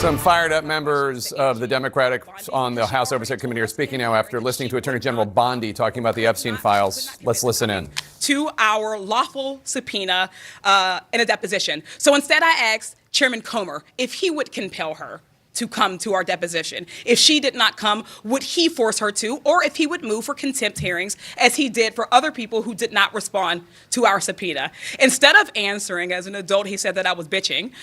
Some fired up members of the Democratic on the House Oversight Committee are speaking now after listening to Attorney General Bondi talking about the Epstein files. Let's listen in. To our lawful subpoena in a deposition. So instead I asked Chairman Comer if he would compel her to come to our deposition. If she did not come, would he force her to, or if he would move for contempt hearings as he did for other people who did not respond to our subpoena. Instead of answering as an adult, he said that I was bitching,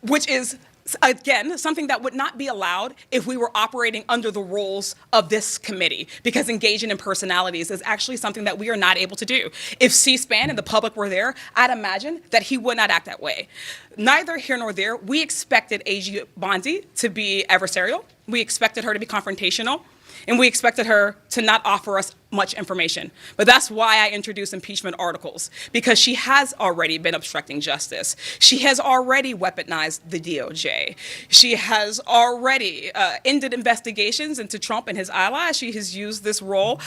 which is again, something that would not be allowed if we were operating under the rules of this committee, because engaging in personalities is actually something that we are not able to do. If C-SPAN and the public were there, I'd imagine that he would not act that way. Neither here nor there, we expected AG Bondi to be adversarial. We expected her to be confrontational. And we expected her to not offer us much information. But that's why I introduced impeachment articles, because she has already been obstructing justice. She has already weaponized the DOJ. She has already ended investigations into Trump and his allies. She has used this role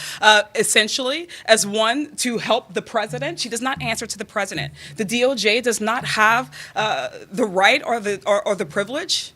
essentially as one to help the president. She does not answer to the president. The DOJ does not have the right or the privilege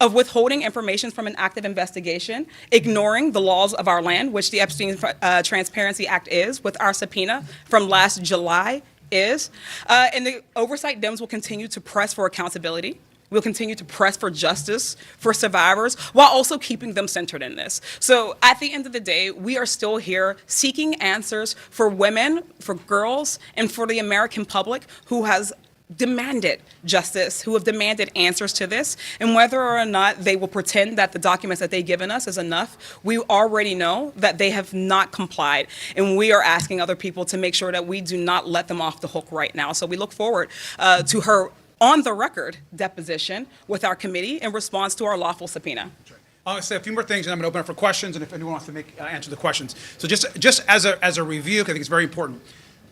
of withholding information from an active investigation, ignoring the laws of our land, which the Epstein Transparency Act is, with our subpoena from last July is. And the oversight Dems will continue to press for accountability. We'll continue to press for justice for survivors while also keeping them centered in this. So at the end of the day, we are still here seeking answers for women, for girls, and for the American public who has demanded justice, who have demanded answers to this, and whether or not they will pretend that the documents that they've given us is enough, we already know that they have not complied, and we are asking other people to make sure that we do not let them off the hook right now. So we look forward to her on-the-record deposition with our committee in response to our lawful subpoena. I'm going to say a few more things, and I'm going to open up for questions, and if anyone wants to answer the questions. So just as a review, I think it's very important.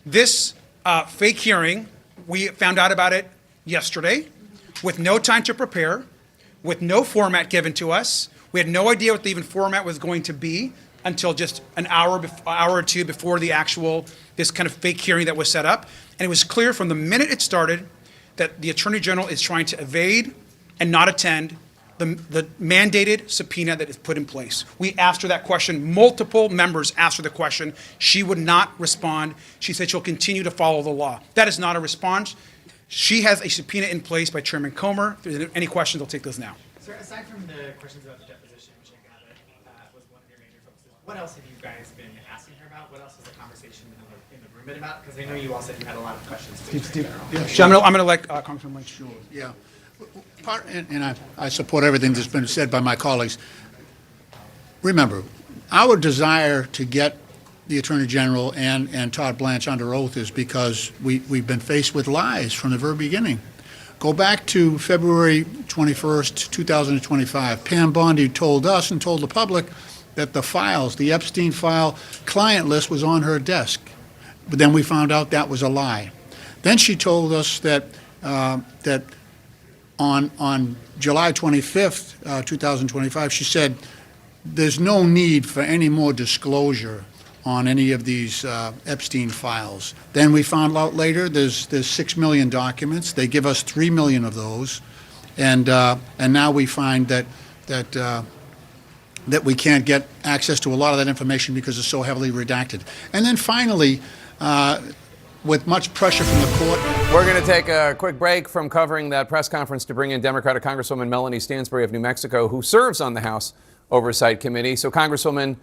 This fake hearing, we found out about it yesterday with no time to prepare, with no format given to us. We had no idea what the even format was going to be until just an hour or two before this kind of fake hearing that was set up. And it was clear from the minute it started that the Attorney General is trying to evade and not attend the mandated subpoena that is put in place. We asked her that question. Multiple members asked her the question. She would not respond. She said she'll continue to follow the law. That is not a response. She has a subpoena in place by Chairman Comer. If there's any questions, I'll take those now. Sir, aside from the questions about the deposition, which I gather was one of your major focuses, what else have you guys been asking her about? What else has the conversation in the room been about? Because I know you all said you had a lot of questions. I'm going to let Congressman Lynch. Sure. Yeah. And I support everything that's been said by my colleagues. Remember, our desire to get the Attorney General and Todd Blanche under oath is because we've been faced with lies from the very beginning. Go back to February 21st, 2025. Pam Bondi told us and told the public that the files, the Epstein file client list was on her desk. But then we found out that was a lie. Then she told us that on July 25th, 2025, she said, there's no need for any more disclosure on any of these Epstein files. Then we found out later there's 6 million documents. They give us 3 million of those. And now we find that we can't get access to a lot of that information because it's so heavily redacted. And then finally, with much pressure from the court. We're going to take a quick break from covering that press conference to bring in Democratic Congresswoman Melanie Stansbury of New Mexico, who serves on the House Oversight Committee. So, Congresswoman,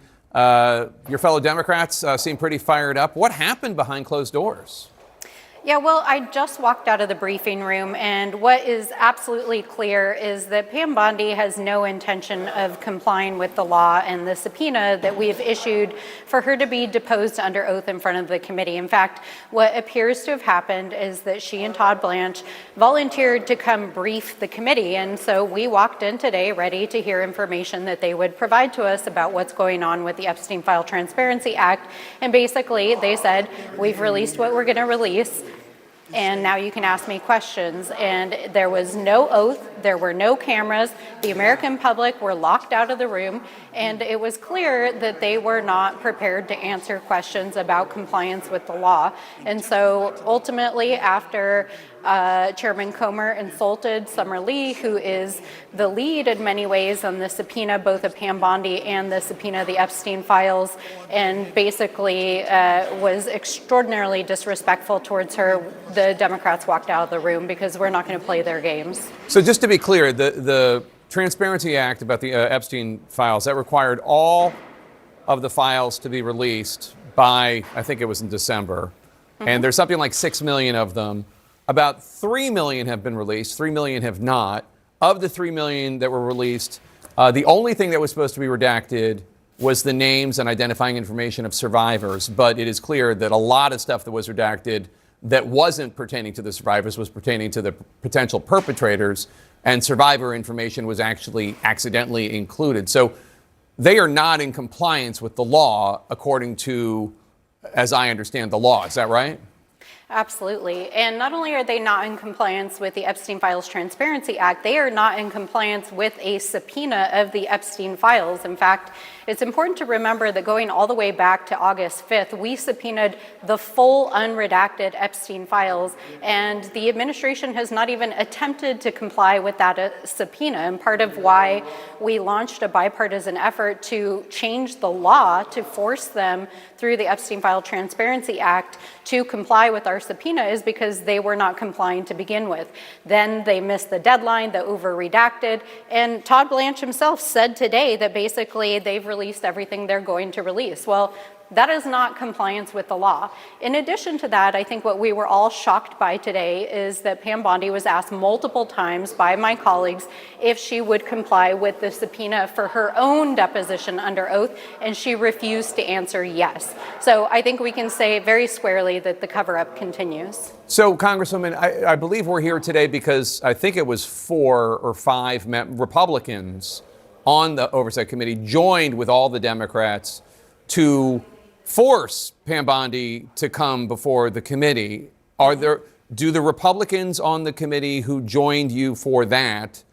your fellow Democrats seem pretty fired up. What happened behind closed doors? Yeah, well, I just walked out of the briefing room, and what is absolutely clear is that Pam Bondi has no intention of complying with the law and the subpoena that we have issued for her to be deposed under oath in front of the committee. In fact, what appears to have happened is that she and Todd Blanche volunteered to come brief the committee, and so we walked in today ready to hear information that they would provide to us about what's going on with the Epstein File Transparency Act. And basically, they said, we've released what we're going to release, and now you can ask me questions. And there was no oath, there were no cameras, the American public were locked out of the room, and it was clear that they were not prepared to answer questions about compliance with the law. And so ultimately, after Chairman Comer insulted Summer Lee, who is the lead in many ways on the subpoena, both of Pam Bondi and the subpoena of the Epstein files, and basically was extraordinarily disrespectful towards her. The Democrats walked out of the room because we're not going to play their games. So just to be clear, the Transparency Act about the Epstein files, that required all of the files to be released by, I think it was in December. And there's something like 6 million of them. About 3 million have been released, 3 million have not. Of the 3 million that were released, the only thing that was supposed to be redacted was the names and identifying information of survivors. But it is clear that a lot of stuff that was redacted that wasn't pertaining to the survivors was pertaining to the potential perpetrators, and survivor information was actually accidentally included. So they are not in compliance with the law, according to, as I understand the law. Is that right? Absolutely. And not only are they not in compliance with the Epstein Files Transparency Act, they are not in compliance with a subpoena of the Epstein files. In fact, it's important to remember that going all the way back to August 5th, we subpoenaed the full unredacted Epstein files, and the administration has not even attempted to comply with that subpoena. And part of why we launched a bipartisan effort to change the law to force them through the Epstein File Transparency Act to comply with our subpoena is because they were not complying to begin with. Then they missed the deadline, the over-redacted, and Todd Blanche himself said today that basically they've released everything they're going to release. Well, that is not compliance with the law. In addition to that, I think what we were all shocked by today is that Pam Bondi was asked multiple times by my colleagues if she would comply with the subpoena for her own deposition under oath, and she refused to answer yes. So I think we can say very squarely that the cover-up continues. So, Congresswoman, I believe we're here today because I think it was 4 or 5 Republicans on the Oversight Committee joined with all the Democrats to force Pam Bondi to come before the committee. Do the Republicans on the committee who joined you for that,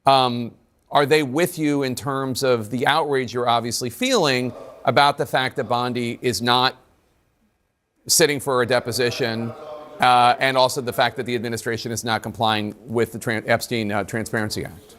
are they with you in terms of the outrage you're obviously feeling about the fact that Bondi is not sitting for a deposition, and also the fact that the administration is not complying with the Epstein Transparency Act?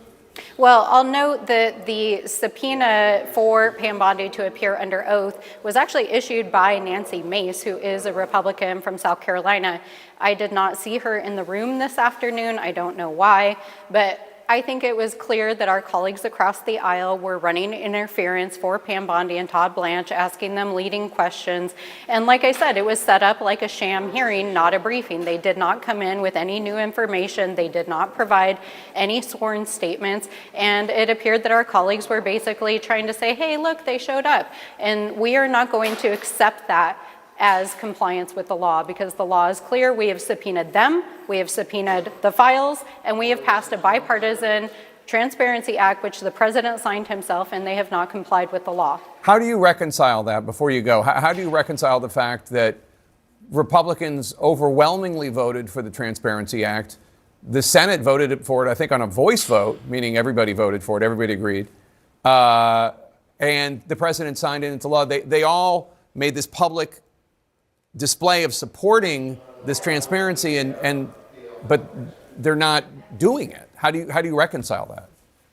Well, I'll note that the subpoena for Pam Bondi to appear under oath was actually issued by Nancy Mace, who is a Republican from South Carolina. I did not see her in the room this afternoon. I don't know why, but I think it was clear that our colleagues across the aisle were running interference for Pam Bondi and Todd Blanche, asking them leading questions. And like I said, it was set up like a sham hearing, not a briefing. They did not come in with any new information. They did not provide any sworn statements. And it appeared that our colleagues were basically trying to say, hey, look, they showed up. And we are not going to accept that as compliance with the law, because the law is clear. We have subpoenaed them, we have subpoenaed the files, and we have passed a bipartisan Transparency Act, which the president signed himself, and they have not complied with the law. How do you reconcile that, before you go, how do you reconcile the fact that Republicans overwhelmingly voted for the Transparency Act? The Senate voted for it, I think, on a voice vote, meaning everybody voted for it, everybody agreed. And the president signed it into law. They all made this public display of supporting this transparency, but they're not doing it. How do you reconcile that?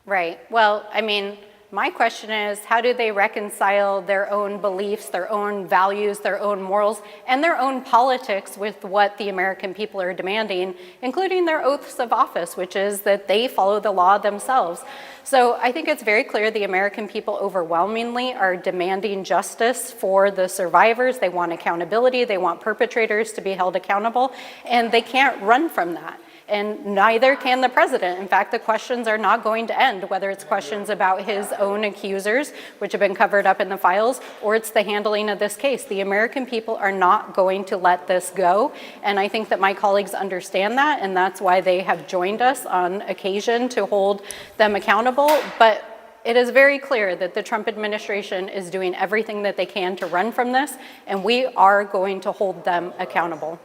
Right. Well, I mean, my question is, how do they reconcile their own beliefs, their own values, their own morals, and their own politics with what the American people are demanding, including their oaths of office, which is that they follow the law themselves? So I think it's very clear the American people overwhelmingly are demanding justice for the survivors. They want accountability. They want perpetrators to be held accountable, and they can't run from that. And neither can the president. In fact, the questions are not going to end, whether it's questions about his own accusers, which have been covered up in the files, or it's the handling of this case. The American people are not going to let this go. And I think that my colleagues understand that, and that's why they have joined us on occasion to hold them accountable. But it is very clear that the Trump administration is doing everything that they can to run from this, and we are going to hold them accountable.